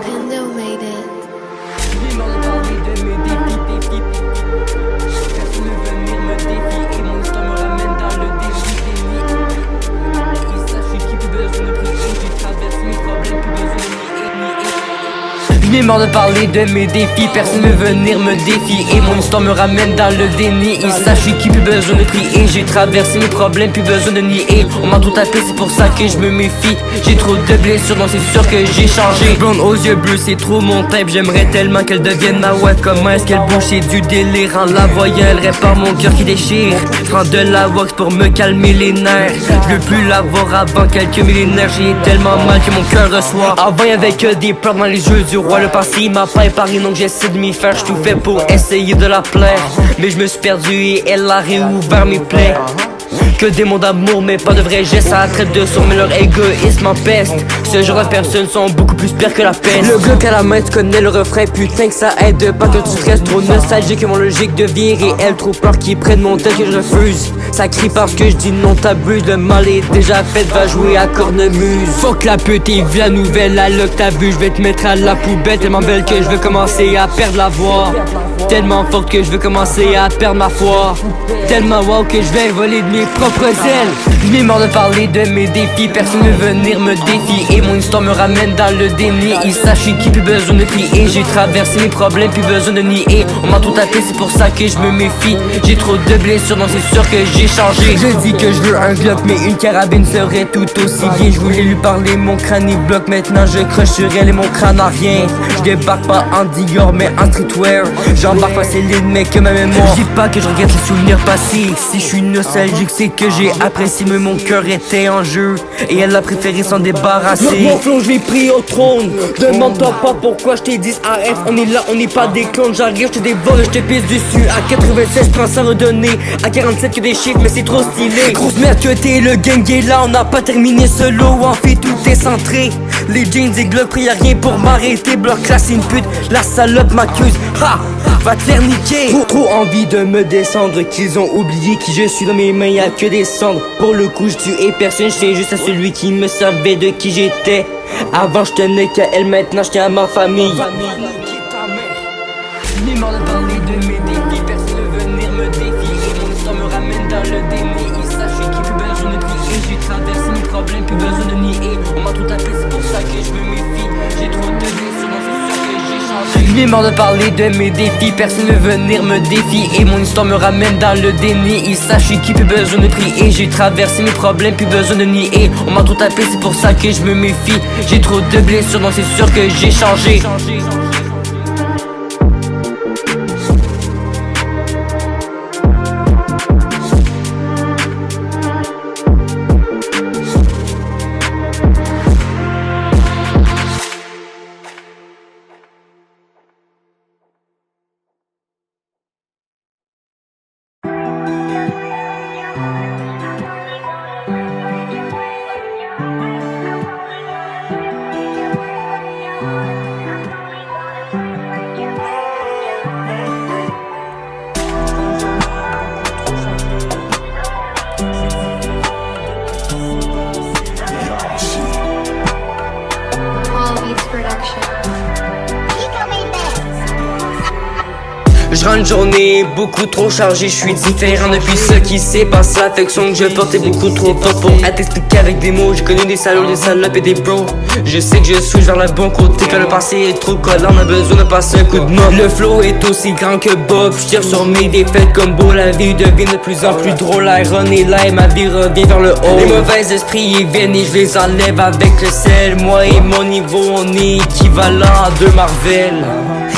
Pendo made it. Lui m'en a parlé de mes défis. Personne ne veut venir me défier et mon histoire me ramène dans le défi. Il sache qui plus besoin de prier. J'ai traversé mes problèmes, plus besoin de nier. Lui mort de parler de mes défis, personne ne veut venir me défier et mon histoire me ramène dans le déni. Il sache qui plus besoin de prier. J'ai traversé mes problèmes, plus besoin de nier. On m'a trop tapé, c'est pour ça que je me méfie. J'ai trop de blessures, donc c'est sûr que j'ai changé. Blonde aux yeux bleus, c'est trop mon type. J'aimerais tellement qu'elle devienne ma wife. Comment est-ce qu'elle bouge, c'est du délire. En la voyant, elle répare mon cœur qui déchire. Je prends de la wax pour me calmer les nerfs. Je veux plus la voir avant quelques millénaires. J'ai tellement mal que mon cœur reçoit. Avant y'avait que des pleurs dans les yeux du roi. Le passé m'a pas épargné, donc j'essaie de m'y faire. J'suis tout fait pour essayer de la plaire, mais je me suis perdu et elle a réouvert mes plaies. Que des mots d'amour mais pas de vrais gestes. Ça traite de sourds mais leur égoïsme empeste. Ce genre de personnes sont beaucoup plus pires que la peste. Le Glock à la main, tu connais le refrain. Putain que ça aide pas que tu stresses. Trop nostalgique et mon logique devient réel. Trop peur qu'ils prennent mon tel que je refuse. Ça crie parce que je dis non, t'abuses. Le mal est déjà fait, va jouer à cornemuse. Fuck la pute et viens la nouvelle. La loc t'abuse, je vais te mettre à la poubelle. Tellement belle que je veux commencer à perdre la voix. Tellement forte que je veux commencer à perdre ma foi. Tellement wow que je vais voler de mes propres ailes. Lui mort de parler de mes défis. Personne ne veut venir me défier et mon histoire me ramène dans le déni. Il sache qui plus besoin de prier. J'ai traversé mes problèmes, plus besoin de nier. On m'a trop tapé, c'est pour ça que je me méfie. J'ai trop de blessures, donc c'est sûr que j'ai changé. Je dis que je veux un Glock, mais une carabine serait tout aussi bien. Je voulais lui parler, mon crâne il bloque. Maintenant je crush sur elle et mon crâne a rien. Je débarque pas en Dior mais en streetwear. J'embarque pas Céline mais que ma mémoire. Je dis pas que je regrette les souvenirs passés. Si je suis nostalgique c'est que j'ai apprécié, mais mon cœur était en jeu et elle a préféré s'en débarrasser. Mon flow je l'ai pris au trône. Demande-toi pas pourquoi je t'ai dit AF. On est là, on n'est pas des clones. J'arrive, je te dévore et je te pisse dessus. À 96 prends sans redonner. À 47 que des chiffres mais c'est trop stylé. Grosse merde que t'es, le gang est là. On n'a pas terminé ce lot, en fait tout est centré. Les jeans et Glock, y'a rien pour m'arrêter. Bloc classe une pute, la salope m'accuse. Ha! Va te faire niquer. Trop envie de me descendre, qu'ils ont oublié qui je suis. Dans mes mains y'a que des cendres. Pour le coup je tuais personne, je tiens juste à celui qui me servait de qui j'étais. Avant je tenais qu'à elle, maintenant je tiens à ma famille. Ni mort de parler de mes défis. Personne ne veut venir me défier et mon histoire me ramène dans le déni. Il sache qui plus besoin de prier. J'ai traversé mes problèmes, plus besoin de nier. On m'a tout tapé, c'est pour ça que je me méfie. J'ai trop de blessures, donc c'est sûr que j'ai changé. Lui mort de parler de mes défis. Personne ne veut venir me défier et mon histoire me ramène dans le déni. Il sache qui plus besoin de prier. J'ai traversé mes problèmes, plus besoin de nier. On m'a tout tapé, c'est pour ça que je me méfie. J'ai trop de blessures, donc c'est sûr que j'ai changé. Je rentre une journée beaucoup trop chargée, je suis différent depuis ce qui s'est passé. L'affection que je porte est beaucoup trop forte pour être expliqué avec des mots. J'ai connu des salauds, des salopes et des bros. Je sais que je suis vers le bon côté, que le passé est trop collant, on a besoin de passer un coup de mop. Le flow est aussi grand que Bob, je tire sur mes défaites comme beau. La vie devient de plus en plus drôle, l'iron est là et ma vie revient vers le haut. Les mauvais esprits ils viennent et je les enlève avec le sel. Moi et mon niveau on est équivalent à deux Marvel.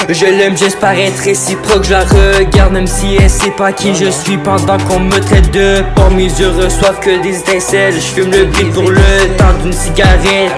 Je l'aime, j'espère être réciproque. que je la regarde, même si elle sait pas qui je suis. Pendant qu'on me traite de porc, mes yeux reçoivent que des étincelles. Je fume le beat pour le temps d'une cigarette.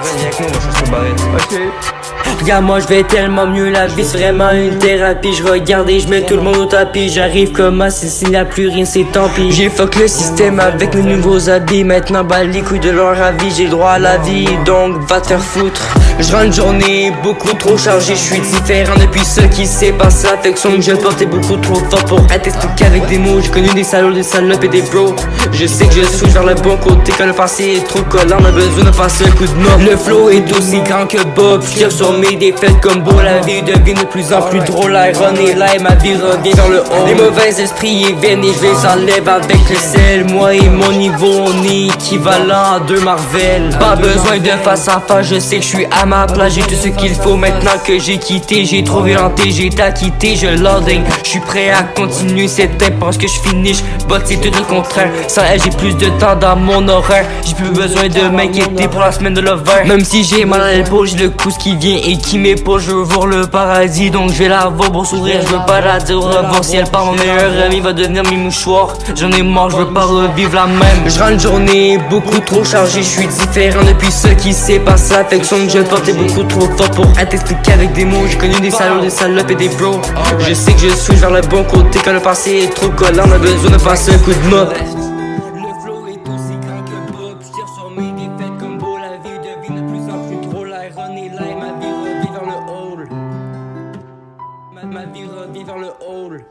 Regarde moi je vais tellement mieux, la vie c'est vraiment une thérapie. Je regarde et je mets tout le monde au tapis. J'arrive comme si s'il n'y a plus rien c'est tant pis. J'ai fuck le système avec mes nouveaux habits. Maintenant bah les couilles de leur avis. J'ai le droit à la vie donc va te faire foutre. Je rends une journée beaucoup trop chargée. Je suis différent depuis ce qui s'est passé. L'affection que je porte est beaucoup trop fort pour être expliqué avec des mots. J'ai connu des salauds, des salopes et des bros. Je sais que je suis vers le bon côté quand le passé est trop collant. On a besoin de passer un coup de mort. Le flow est aussi grand que Bob. Je tire sur mes défaites comme beau. La vie devient de plus en plus drôle. Ironie là et ma vie revient vers le haut. Les mauvais esprits viennent et je les enlève avec le sel. Moi et mon niveau on est équivalent à deux Marvel. Pas besoin de face à face, je sais que je suis à ma place. J'ai tout ce qu'il faut maintenant que j'ai quitté. J'ai trop violenté, j'ai t'acquitté, je l'ordonne. Je suis prêt à continuer cette tête parce que je finis. Botte c'est tout le contraire. Sans elle j'ai plus de temps dans mon horaire. J'ai plus besoin de m'inquiéter pour la semaine de l'over. Même si j'ai mal à l'épaule, j'ai le pouce qui vient et qui m'épaule. Je veux voir le paradis donc je vais la voir pour sourire. Je veux pas la dire au revoir. Si elle part, mon meilleur ami va devenir mes mouchoirs. J'en ai marre, je veux pas revivre la même. Je rends une journée beaucoup trop chargée. Je suis différent depuis ce qui s'est passé. L'affection que je porte est beaucoup trop fort pour être expliqué avec des mots. J'ai connu des salauds, des salopes et des bros. Je sais que je suis vers le bon côté quand le passé est trop collant. On a besoin de passer un coup de mop. Le flow est aussi grand que Bob. Je tire sur mes défaites comme beau. La vie devient de plus en plus drôle. Ironie là et ma vie revient vers le hall. Ma vie revient vers le hall.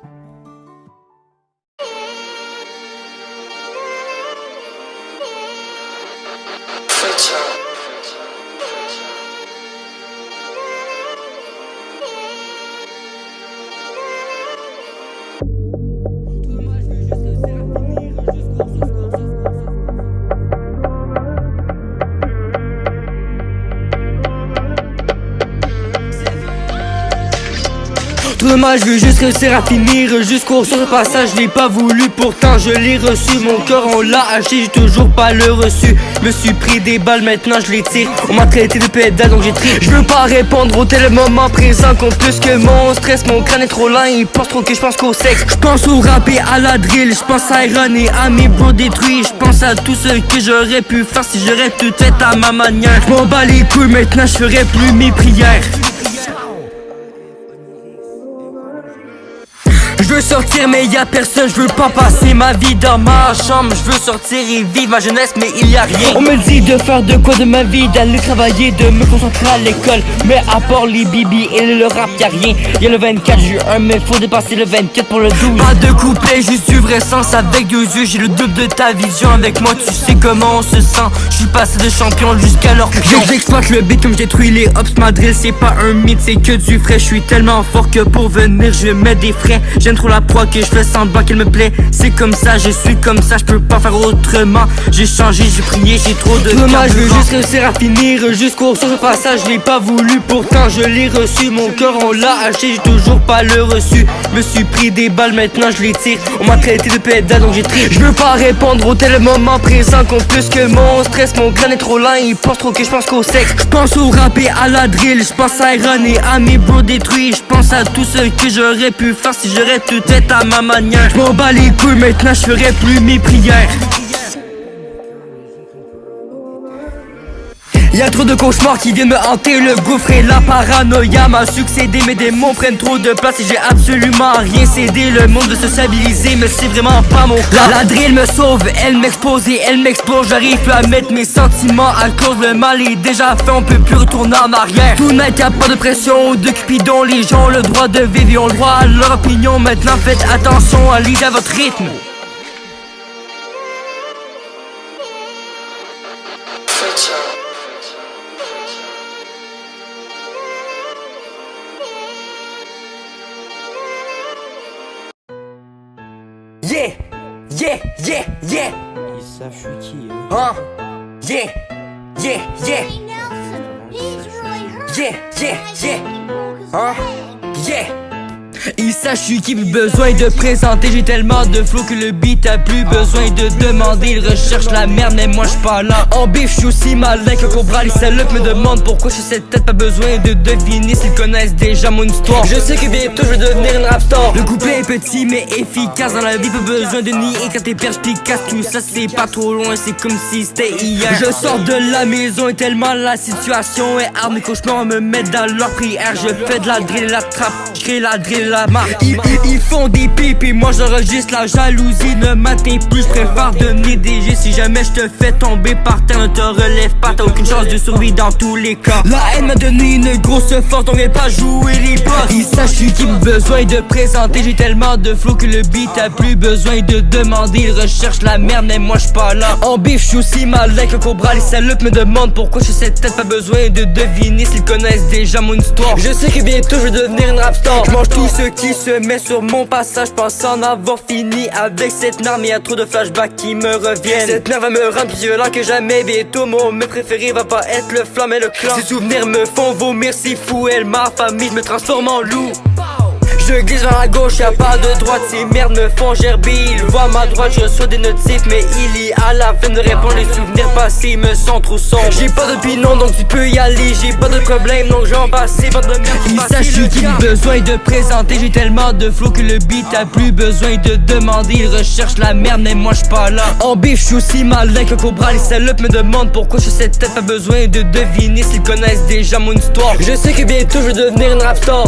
Tout dommage, je veux juste réussir à finir jusqu'au sur le passage, je l'ai pas voulu, pourtant je l'ai reçu. Mon cœur on l'a acheté, j'ai toujours pas le reçu. Me suis pris des balles, maintenant je les tire. On m'a traité de pédale donc j'ai trié. Je veux pas répondre au tel moment présent compte plus que mon stress. Mon crâne est trop lent, il pense trop que je pense qu'au sexe. Je pense au rap et à la drill, je pense à Iron et à mes bros détruits. Je pense à tout ce que j'aurais pu faire si j'aurais tout fait à ma manière. Je m'en bats les couilles, maintenant je ferai plus mes prières. Je veux sortir mais y'a personne, je veux pas passer ma vie dans ma chambre. Je veux sortir et vivre ma jeunesse mais il y a rien. On me dit de faire de quoi de ma vie, d'aller travailler, de me concentrer à l'école. Mais à part les bibis et le rap y'a rien. Y'a le 24 juin mais faut dépasser le 24 pour le 12. Pas de couplet, juste du vrai sens avec deux yeux. J'ai le double de ta vision, avec moi tu sais comment on se sent. Je suis passé de champion jusqu'à leur pion. J'exploite le beat comme je détruis les hops. Ma drill c'est pas un mythe, c'est que du frais. Je suis tellement fort que pour venir je mets des frais. J'aime trop la proie que je fais semblant qu'elle me plaît. C'est comme ça, je suis comme ça, je peux pas faire autrement. J'ai changé, j'ai prié, j'ai trop de dommage, je veux juste réussir à finir jusqu'au sur le passage, je l'ai pas voulu, pourtant je l'ai reçu. Mon cœur on l'a acheté, j'ai toujours pas le reçu. Me suis pris des balles, maintenant je les tire. On m'a traité de pédale donc j'ai trié. Je veux pas répondre au tel moment présent compte plus que mon stress. Mon crâne est trop lent, il pense trop que je pense qu'au sexe. Je pense au rap et à la drill, je pense à Iron et à mes bros détruits. Je pense à tout ce que j'aurais pu faire si j'aurais tout fait à ma manière. Je m'en bats les couilles, maintenant je ferai plus mes prières. Y'a trop de cauchemars qui viennent me hanter, le gouffre et la paranoïa m'a succédé. Mes démons prennent trop de place et j'ai absolument rien cédé. Le monde veut se stabiliser mais c'est vraiment pas mon cas. La drill me sauve, elle m'expose et elle m'explose. J'arrive plus à mettre mes sentiments à cause le mal est déjà fait, on peut plus retourner en arrière. Tout n'est y'a pas de pression ou de cupidon, les gens ont le droit de vivre et ont le droit à leur opinion. Maintenant faites attention, allez à votre rythme. Yeah, yeah, yeah, yeah. Ils savent je suis qui, Huh? Yeah, yeah, yeah. Nelson, he's really hurt. Yeah, yeah, yeah. Huh? Yeah. Ils sachent je suis qui, plus besoin de présenter. J'ai tellement de flow que le beat a plus besoin de demander. Ils recherchent la merde mais moi j'suis pas là. En bif j'suis aussi malin que Cobra. Les salopes me demandent pourquoi j'suis cette tête. Pas besoin de deviner s'ils connaissent déjà mon histoire. Je sais que bientôt je vais devenir une rap star. Le couplet est petit mais efficace. Dans la vie pas besoin de nier quand t'es perspicace. Tout ça c'est pas trop loin, c'est comme si c'était hier. Je sors de la maison et tellement la situation est hard. Mes cauchemars me mettent dans leur prière. Je fais de la drill, la trappe, j'crée la drill, la marque. Ils font des pipes et moi j'enregistre. La jalousie ne m'atteint plus. J'préfère devenir DG. Si jamais j'te fais tomber par terre, ne te relève pas. T'as aucune chance de survie dans tous les cas. La haine m'a donné une grosse force. On vient pas jouer les boss. Ils sachent qui, besoin de présenter. J'ai tellement de flow que le beat a plus besoin de demander. Ils recherchent la merde mais moi j'suis pas là. En bif j'suis aussi malin que Cobra. Les salopes me demandent pourquoi j'suis cette tête. Pas besoin de deviner s'ils connaissent déjà mon histoire. Je sais que bientôt je vais devenir une rap star. J'mange tout ce qui se met sur mon passage. Pense en avoir fini avec cette nerve. Mais y'a trop de flashbacks qui me reviennent. Cette nerve va me rendre plus violent que jamais. Bientôt mon mec préféré va pas être le flamme mais le clan. Ces souvenirs me font vomir, c'est fou. Elle ma famille, je me transforme en loup. Je glisse vers la gauche, y'a pas de droite. Ces merdes me font gerber. Ils voient ma droite, je reçois des notifs. Mais il y a la flemme de répondre. Les souvenirs passés me sont trop sombres. J'ai pas d'opinion donc tu peux y aller. J'ai pas de problème donc j'en passe. Bande de merde. Ils sachent qui, besoin de présenter. J'ai tellement de flow que le beat a plus besoin de demander. Ils recherchent la merde mais moi j'suis pas là. En bif j'suis aussi malin que Cobra. Les salopes me demandent pourquoi j'suis cette tête. Pas besoin de deviner s'ils connaissent déjà mon histoire. Je sais que bientôt je vais devenir une rap star.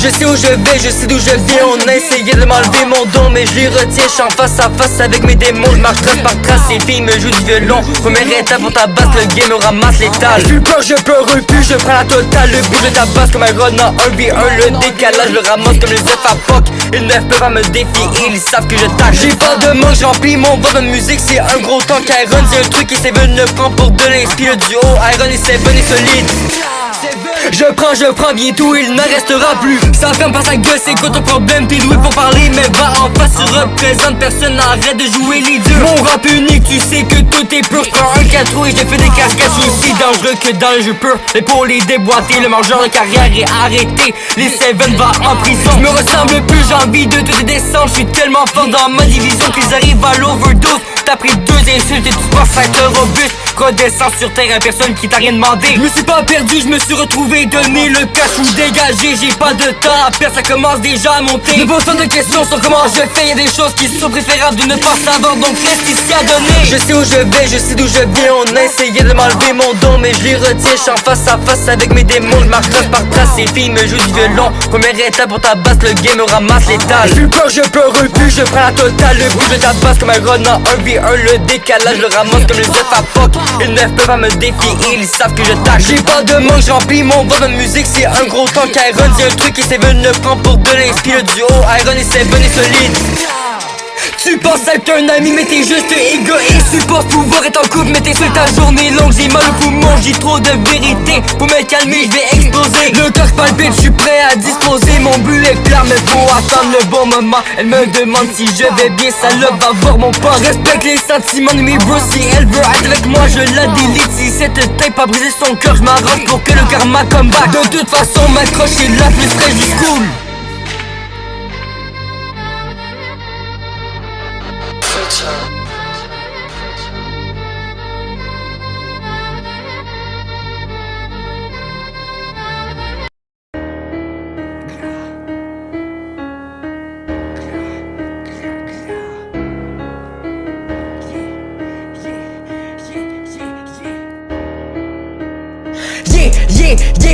Je sais où je vais, je sais d'où je viens. On a essayé de m'enlever mon don mais je les retiens. J'suis en face à face avec mes démons. J'marche trace par trace, ces filles me jouent du violon. Première étape pour ta basse, le game me ramasse l'étal. J'suis peur, je pleure plus, je prends la totale. Le bout de ta basse comme un run en 1v1. Le décalage, le ramasse comme les œufs à POC. Ils ne peuvent pas me défier, ils savent que je tâche. J'ai pas de manque, j'remplis mon ventre de musique. C'est un gros tank Iron, c'est un truc qui Seven le prend pour de l'inspire. Le duo Iron et Seven est solide. Je prends, bientôt il ne restera plus. Ça ferme pas sa gueule, c'est quoi ton problème? T'es doué pour parler, mais va en face, tu représentes personne, arrête de jouer les durs. Mon rap unique, tu sais que tout est pur. J'prends un 4 roues et je fais des cascades. J'suis aussi dangereux que dans le jeu pur. L'épaule est déboîtée, le mangeur de carrière est arrêté. Les Seven va en prison. J'me ressemble plus, j'ai envie de tout descendre. J'suis tellement fort dans ma division qu'ils arrivent à l'overdose. T'as pris 2 insultes et tu penses être robuste. Redescends sur terre à personne qui t'a rien demandé. Je me suis pas perdu, je me suis retrouvé. Donner le cash ou dégager. J'ai pas de temps à perdre, ça commence déjà à monter. Ne pose pas de questions sur comment je fais. Y'a des choses qui sont préférables de ne pas savoir. Donc reste ici à donner. Je sais où je vais, je sais d'où je viens. On a essayé de m'enlever mon don mais je les retiens. J'suis en face à face avec mes démons. J'marche trace par trace, ces filles me jouent du violon. Première étape pour ta basse, le game me ramasse l'étal. J'suis peur, je pleure plus, je prends la totale. Le bout de ta basse comme un run en 1v1. Le décalage, le ramasse comme les œufs à POC. Ils ne peuvent pas me défier, ils savent que je tâche. J'ai pas de manque, j'remplis mon ventre de musique. C'est un gros tank Iron, c'est un truc qui Seven le prend pour de l'inspire. Le duo Iron et Seven est solide. Tu penses être un ami mais t'es juste égoïste. Tu penses pouvoir être en couple mais t'es seul ta journée longue. J'ai mal au poumon, j'ai trop de vérité. Pour me calmer je vais exploser. Le cœur palpite, je suis prêt à disposer. Mon but est clair mais faut attendre le bon moment. Elle me demande si je vais bien, salope va voir mon pas. Respecte les sentiments de mes bros, si elle veut être avec moi je la délite. Si cette tape a brisé son cœur, je m'arrange pour que le karma come back. De toute façon m'accroche et la plus fraîche du school.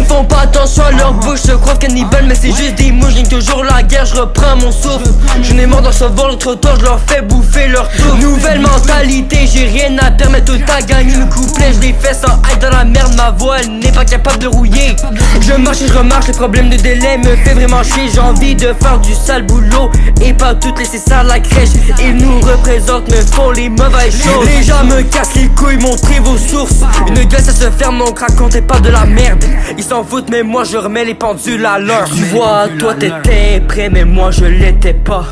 font pas attention à leur bouche, je crois cannibales mais c'est juste des mouches. Gagne toujours la guerre, je reprends mon souffle. Je n'ai mort dans ce vol trop tard, je leur fais bouffer leur tour. Nouvelle mentalité, j'ai rien à permettre, tout à gagner. Mes couplets, je les fais sans être dans la merde. Ma voix, elle n'est pas capable de rouiller. Je marche et je remarche, les problèmes de délai me fait vraiment chier. J'ai envie de faire du sale boulot et pas toutes laisser ça à la crèche. Ils nous représentent, me font les mauvaises choses. Les gens me cassent les couilles, montrez vos sources. Une gueule ça se ferme, on racontait pas de la merde. Ils s'en foutent mais moi je remets les pendules à l'heure. Tu vois, toi t'étais prêt mais moi je l'étais pas.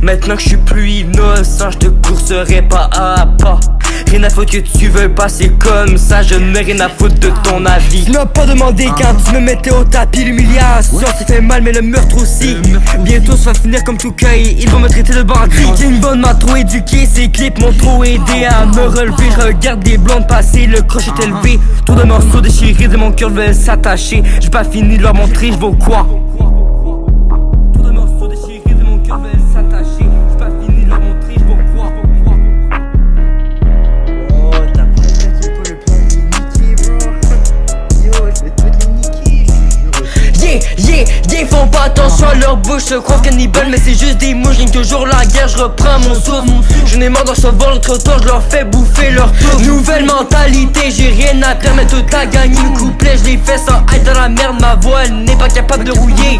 Maintenant que je suis plus innocent, je te courserai pas à pas. Rien à foutre que tu veux passer comme ça, je n'ai rien à foutre de ton avis. Tu n'as pas demandé quand tu me mettais au tapis. L'humiliation ça fait mal mais le meurtre aussi. Bientôt ça va finir comme tout cueil, ils vont me traiter de bandit. King Von m'a trop éduqué, ces clips m'ont trop aidé à me relever. Je regarde des blondes passer, le croche est élevé. Tout de morceaux déchirés de mon cœur veulent s'attacher. J'ai pas fini de leur montrer, je vaux quoi. Tout de morceaux déchirés de mon cœur veulent s'attacher. J'ai pas fini de leur montrer, je vaux quoi. Yeah, font pas attention à leur bouche, je crois cannibales mais c'est juste des mouches. Gagne toujours la guerre, je reprends mon souffle. Je n'ai mort dans ce vol trop tard, je leur fais bouffer leur tour. Nouvelle mentalité, j'ai rien à permettre, tout à gagner. Mes couplets, je les fais sans être dans la merde. Ma voix, elle n'est pas capable de rouiller.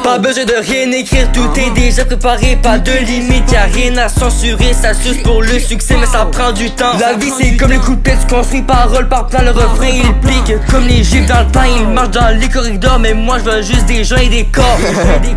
Pas besoin de rien écrire, tout est déjà préparé, pas de limite, y'a rien à censurer, ça suce pour le succès mais ça prend du temps. La vie c'est comme les coups de pied, tu construis parole par plan, le refrain il pique comme les gifs dans le temps, il marche dans les corridors, mais moi je veux juste des gens et des corps.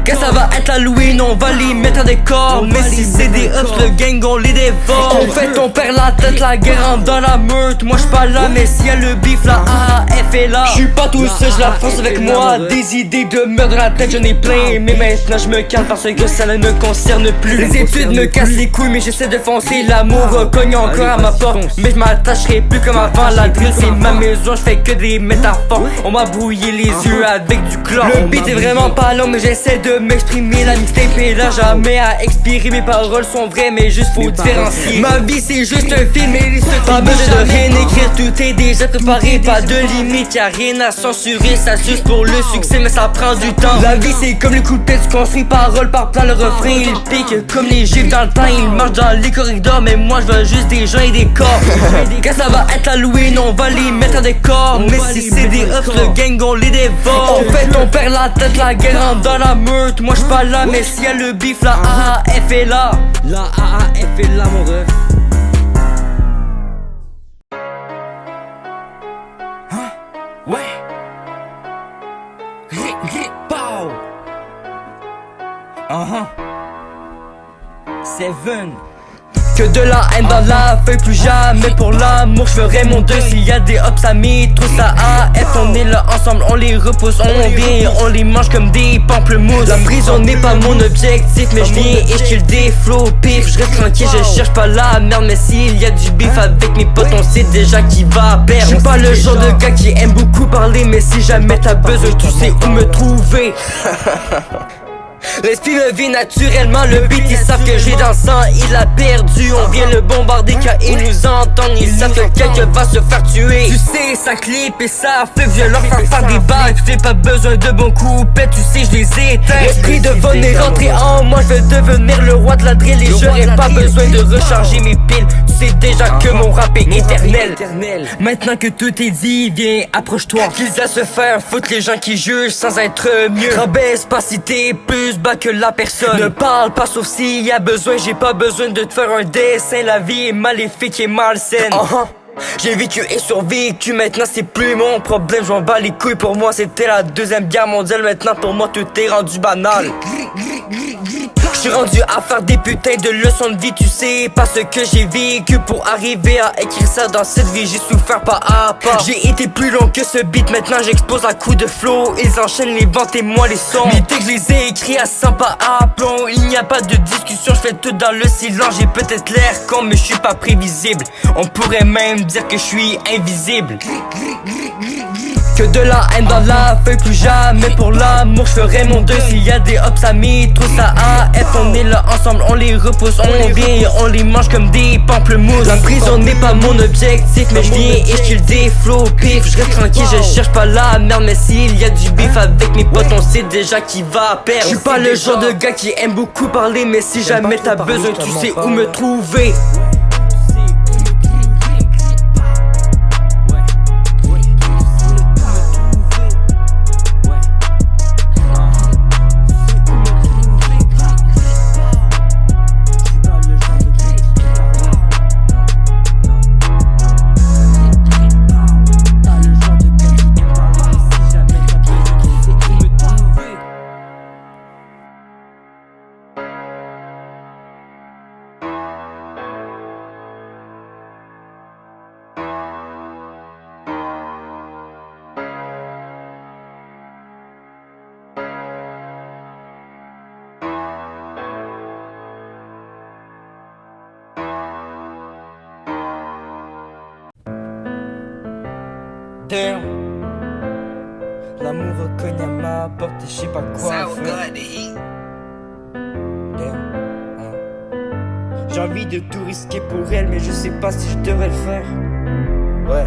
Quand ça va être Halloween, on va les mettre en décor, mais si c'est des ups, le gang on les dévore. En fait on perd la tête, la guerre entre dans la meute, moi j'suis pas là, mais si y'a le bif, la AAF est là. J'suis pas tout seul, j'la force avec moi, des idées de meurtre dans la tête, j'en ai plein. Mais maintenant je me calme parce que ça ne me concerne plus. Les études me cassent les couilles mais j'essaie de foncer. L'amour cogne encore à ma porte, mais je m'attacherai plus comme avant. La drill c'est ma maison, je fais que des métaphores. On m'a brouillé les yeux avec du chlore. Le beat est vraiment pas long mais j'essaie de m'exprimer. La mixtape est là jamais à expirer. Mes paroles sont vraies mais juste faut différencier. Ma vie c'est juste un film et les pas besoin de rien écrire, tout est déjà préparé. Pas de limite, y'a rien à censurer. Ça suce pour le succès mais ça prend du temps. La vie c'est comme les coups de pied, tu construis parole par plan, le refrain il pique comme les gifs dans le temps, il marche dans les corridors, mais moi je veux juste des gens et des corps. Quand ça va être Halloween, on va les mettre en décor, mais si c'est des ups, le gang on les dévore. En fait on perd la tête, la guerre entre dans la meute, moi j'suis pas là, mais si y'a le bif, la AAF est là. La AAF est là mon ref. Ouais. Pow. Seven. Que de la haine dans la feuille, plus jamais pour l'amour. Je ferai mon deuil s'il y a des hops amis, trop ça AF. On est là ensemble, on les repousse, on vient, on les mange comme des pamplemousses. La prison n'est pas mon objectif, mais je viens et je kill des flows pif. Je reste tranquille, je cherche pas la merde, mais s'il y a du bif avec mes potes, on sait déjà qui va perdre. Je suis pas le genre de gars qui aime beaucoup parler, mais si jamais t'as besoin, tu sais où me trouver. L'esprit me vit naturellement, le beat ils savent que j'ai dans le sang, il a perdu. On vient le bombarder quand ils nous entendent, ils savent que quelqu'un va se faire tuer. Tu sais ça clip et ça fait que je leur faire des balles. J'ai pas besoin de bons coupettes, tu sais je les éteins. L'esprit de Von est rentré en moi, je vais devenir le roi de la drill. Et j'aurai pas besoin de recharger mes piles, tu sais déjà que mon rap est éternel. Maintenant que tout est dit, viens approche-toi. Qu'ils aient se faire foutre les gens qui jugent sans être mieux. Rabaisse pas si t'es plus bas que la personne. Ne parle pas sauf s'il y a besoin, j'ai pas besoin de te faire un dessin. La vie est maléfique et malsaine. J'ai vécu et survécu, maintenant c'est plus mon problème. Je m'en bats les couilles, pour moi c'était la deuxième guerre mondiale. Maintenant pour moi tout est rendu banal. J'suis rendu à faire des putains de leçons de vie, tu sais, parce que j'ai vécu pour arriver à écrire ça dans cette vie. J'ai souffert pas à pas. J'ai été plus long que ce beat, maintenant j'expose à coups de flow. Ils enchaînent les ventes et moi les sons. Mes textes je les ai écrits à 100 pas à plomb. Il n'y a pas de discussion, je fais tout dans le silence. J'ai peut-être l'air con mais je suis pas prévisible. On pourrait même dire que je suis invisible. Que de la haine dans la feuille, plus jamais pour l'amour je ferai mon deuil. S'il y a des hops amis, tout ça à F. On est là ensemble, on les repousse, on vient et on les mange comme des pamplemousses. La prison n'est pas mon objectif, mais je viens et je kill des flows pif. Je reste tranquille, je cherche pas la merde. Mais s'il y a du bif avec mes potes, on sait déjà qui va perdre. Je suis pas le genre de gars qui aime beaucoup parler, mais si jamais t'as besoin, tu sais où me trouver. Damn. L'amour recogne à ma porte et je sais pas quoi faire. Damn. J'ai envie de tout risquer pour elle, mais je sais pas si je devrais le faire. Ouais.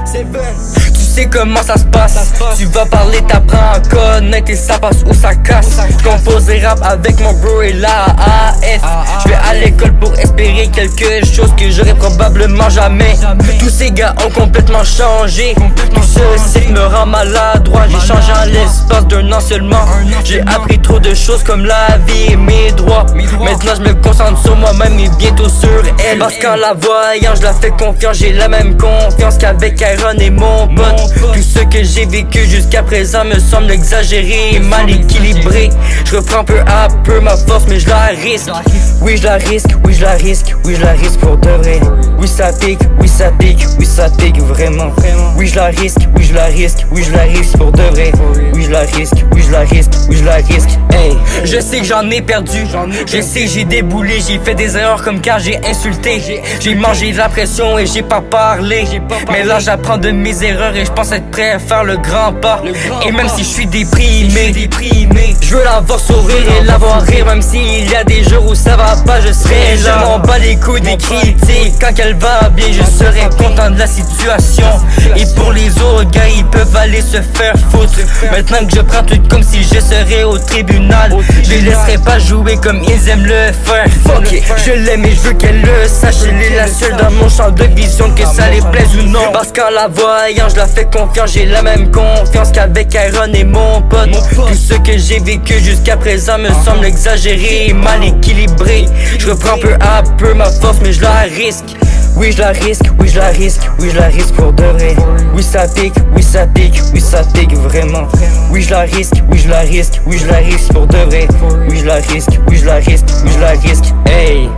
Seven. Tu sais comment ça se passe. Tu vas parler, t'apprends à connaître et ça passe ou ça casse. J'compose et rap avec mon bro et la AF. J'vais à l'école pour espérer quelque chose que j'aurais probablement jamais. Tous ces gars ont complètement changé. Tout ceci me rend maladroit. J'ai changé en l'espace d'un an seulement. J'ai appris trop de choses comme la vie et mes droits. Maintenant je me concentre sur moi-même et bientôt sur elle. Parce qu'en la voyant je la fais confiance. J'ai la même confiance qu'avec Aaron et mon pote. Tout ce que j'ai vécu jusqu'à présent me semble exagéré et mal équilibré. Je reprends peu à peu ma force mais je la risque. Oui je la risque, oui je la risque, oui je la risque pour de vrai. Oui ça pique, oui ça pique, oui ça pique vraiment. Oui je la risque, oui je la risque, oui je la risque pour de vrai. Oui je la risque, oui je la risque, oui je la risque. Hey, je sais que j'en ai perdu, je sais que j'ai déboulé, j'ai fait des erreurs comme quand j'ai insulté. J'ai mangé de la pression et j'ai pas parlé. Mais là j'apprends de mes erreurs et je pense être prêt à faire le grand pas. Et même si je suis déprimé, je veux la voir sourire et la voir rire. Même s'il y a des jours où ça va pas, je serai là. Je m'en bats les couilles des critiques. Quand elle va bien, je serai content de la situation. Et pour les autres gars, ils peuvent aller se faire foutre. Maintenant que je prends tout comme si je serais au tribunal, je les laisserai pas jouer comme ils aiment le faire. Fuck it, je l'aime et je veux qu'elle le sache. Elle est la seule dans mon champ de vision, que ça les plaise ou non. Parce qu'en la voyant, je la fais confiance. J'ai la même confiance qu'avec Aaron et mon pote. Tout ce que j'ai vécu jusqu'à présent me semble exagéré et mal équilibré. Je reprends peu à peu ma force mais je la risque. Oui je la risque, oui je la risque, oui je la risque pour de vrai. Oui ça pique, oui ça pique, oui ça pique vraiment. Oui je la risque, oui je la risque, oui je la risque pour de vrai. Oui je la risque, oui je la risque, oui je la risque. Hey.